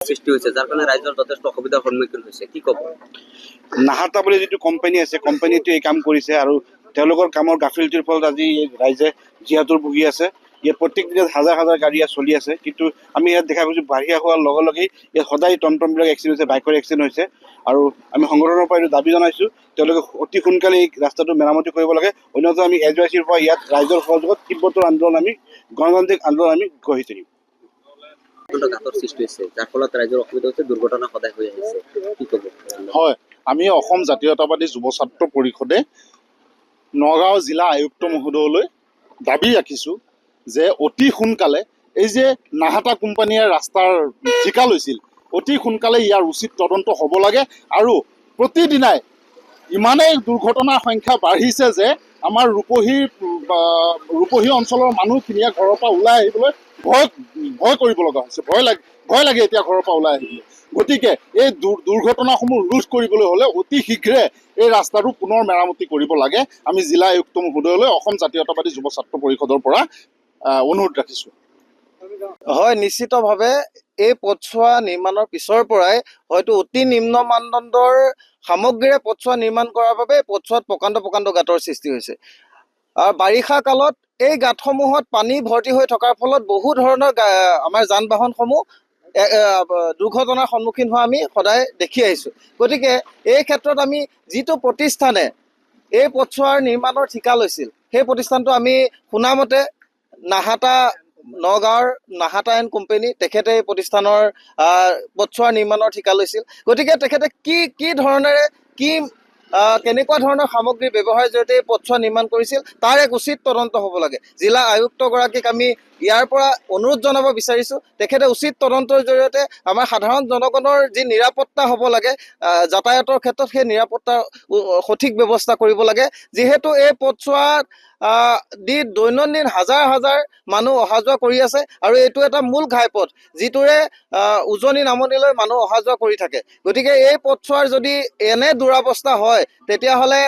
সৃষ্টি হৈছে যাৰ কাৰণে ৰাইজৰ যথেষ্ট অসুবিধাৰ সন্মুখীন হৈছে কি ক'ব নাহাতা বুলি যিটো কোম্পানী আছে কোম্পানীটোৱে এই কাম কৰিছে আৰু তেওঁলোকৰ কামৰ গাফিলতিৰ ফলত আজি ৰাইজে জীয়াতুৰ ভুগি আছে ইয়াত প্ৰত্যেক দিনে হাজাৰ হাজাৰ গাড়ী ইয়াত চলি আছে কিন্তু আমি ইয়াত দেখা গৈছোঁ বাৰিষা হোৱাৰ লগে লগেই ইয়াত সদায় টমটমবিলাক এক্সিডেণ্ট হৈছে বাইকৰ এক্সিডেণ্ট হৈছে আৰু আমি সংগঠনৰ পৰা এইটো দাবী জনাইছোঁ তেওঁলোকে অতি সোনকালে এই ৰাস্তাটো মেৰামতি কৰিব লাগে অন্যথা আমি এজৱাইচিৰ পৰা ইয়াত ৰাইজৰ সহযোগত তীব্ৰতৰ আন্দোলন আমি গণতান্ত্ৰিক আন্দোলন আমি গঢ়ি তুলিম ঘাটৰ সৃষ্টি হৈছে যাৰ ফলত ৰাইজৰ অসুবিধা হৈছে দুৰ্ঘটনা সদায় হৈ আহিছে কি ক'ব হয় আমি অসম জাতীয়তাবাদী যুৱ ছাত্ৰ পৰিষদে নগাঁও জিলা আয়ুক্ত মহোদয়লৈ দাবী ৰাখিছোঁ যে অতি সোনকালে এই যে নাহাতা কোম্পানীয়ে ৰাস্তাৰ ঠিকা লৈছিল অতি সোনকালে ইয়াৰ উচিত তদন্ত হ'ব লাগে আৰু প্ৰতিদিনাই ইমানেই দুৰ্ঘটনাৰ সংখ্যা বাঢ়িছে যে আমাৰ ৰূপহী অঞ্চলৰ মানুহখিনিয়ে ঘৰৰ পৰা ওলাই আহিবলৈ ভয় কৰিব লগা হৈছে ভয় লাগে এতিয়া ঘৰৰ পৰা ওলাই আহিবলৈ গতিকে এই দুৰ্ঘটনাসমূহ ৰোধ কৰিবলৈ হ'লে অতি শীঘ্ৰে এই ৰাস্তাটো পুনৰ মেৰামতি কৰিব লাগে আমি জিলা আয়ুক্ত মহোদয়লৈ অসম জাতীয়তাবাদী যুৱ ছাত্ৰ পৰিষদৰ পৰা অনুৰোধ ৰাখিছোঁ হয় নিশ্চিতভাৱে এই পথছোৱা নিৰ্মাণৰ পিছৰ পৰাই হয়তো অতি নিম্ন মানদণ্ডৰ সামগ্ৰীৰে পথছোৱা নিৰ্মাণ কৰাৰ বাবে পথছোৱাত প্ৰকাণ্ড গাঁতৰ সৃষ্টি হৈছে আৰু বাৰিষা কালত এই গাঁতসমূহত পানী ভৰ্তি হৈ থকাৰ ফলত বহু ধৰণৰ আমাৰ যান বাহনসমূহ দুৰ্ঘটনাৰ সন্মুখীন হোৱা আমি সদায় দেখি আহিছোঁ গতিকে এই ক্ষেত্ৰত আমি যিটো প্ৰতিষ্ঠানে এই পথছোৱাৰ নিৰ্মাণৰ ঠিকা লৈছিল সেই প্ৰতিষ্ঠানটো আমি শুনামতে নগাঁৱৰ নাহাতা এণ্ড কোম্পানী তেখেতে এই প্ৰতিষ্ঠানৰ পথছোৱাৰ নিৰ্মাণৰ ঠিকা লৈছিল গতিকে তেখেতে কি ধৰণেৰে কেনেকুৱা ধৰণৰ সামগ্ৰী ব্যৱহাৰৰ জৰিয়তে এই পথছোৱা নিৰ্মাণ কৰিছিল তাৰ এক উচিত তদন্ত হ'ব লাগে জিলা আয়ুক্তগৰাকীক আমি ইয়াৰ পৰা অনুৰোধ জনাব বিচাৰিছোঁ তেখেতে উচিত তদন্তৰ জৰিয়তে আমাৰ সাধাৰণ জনগণৰ যি নিৰাপত্তা হ'ব লাগে যাতায়াতৰ ক্ষেত্ৰত সেই নিৰাপত্তাৰ সঠিক ব্যৱস্থা কৰিব লাগে যিহেতু এই পথছোৱাত দৈনন্দিন হাজাৰ মানুহ অহা যোৱা কৰি আছে আৰু এইটো এটা মূল ঘাইপথ যিটোৰে উজনি নামনিলৈ মানুহ অহা যোৱা কৰি থাকে গতিকে এই পথছোৱাৰ যদি এনে দুৰৱস্থা হয় তেতিয়াহ'লে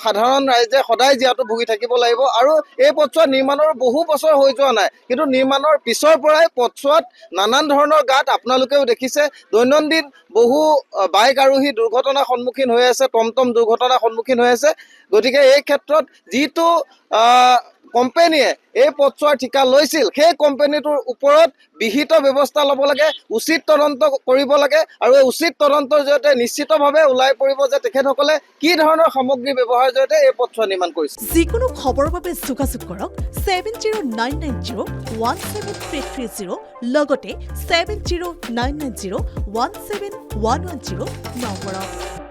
সাধাৰণ ৰাইজে সদায় জীয়াতু ভুগি থাকিব লাগিব আৰু এই পথছোৱা নিৰ্মাণৰ বহু বছৰ হৈ যোৱা নাই কিন্তু নিৰ্মাণৰ পিছৰ পৰাই পথছোৱাত নানান ধৰণৰ গাঁত আপোনালোকেও দেখিছে দৈনন্দিন বহু বাইক আৰোহী দুৰ্ঘটনাৰ সন্মুখীন হৈ আছে টমটম দুৰ্ঘটনাৰ সন্মুখীন হৈ আছে গতিকে এই ক্ষেত্ৰত যিটো কোম্পানীয়ে এই পথছোৱাৰ ঠিকা লৈছিল সেই কোম্পানীটোৰ ওপৰত বিহিত ব্যৱস্থা ল'ব লাগে উচিত তদন্ত কৰিব লাগে আৰু এই উচিত তদন্তৰ জৰিয়তে নিশ্চিতভাৱে ওলাই পৰিব যে তেখেতসকলে কি ধৰণৰ সামগ্ৰী ব্যৱহাৰৰ জৰিয়তে এই পথছোৱা নিৰ্মাণ কৰিছে যিকোনো খবৰৰ বাবে যোগাযোগ কৰক 7099017330 লগতে 7099017110 নম্বৰত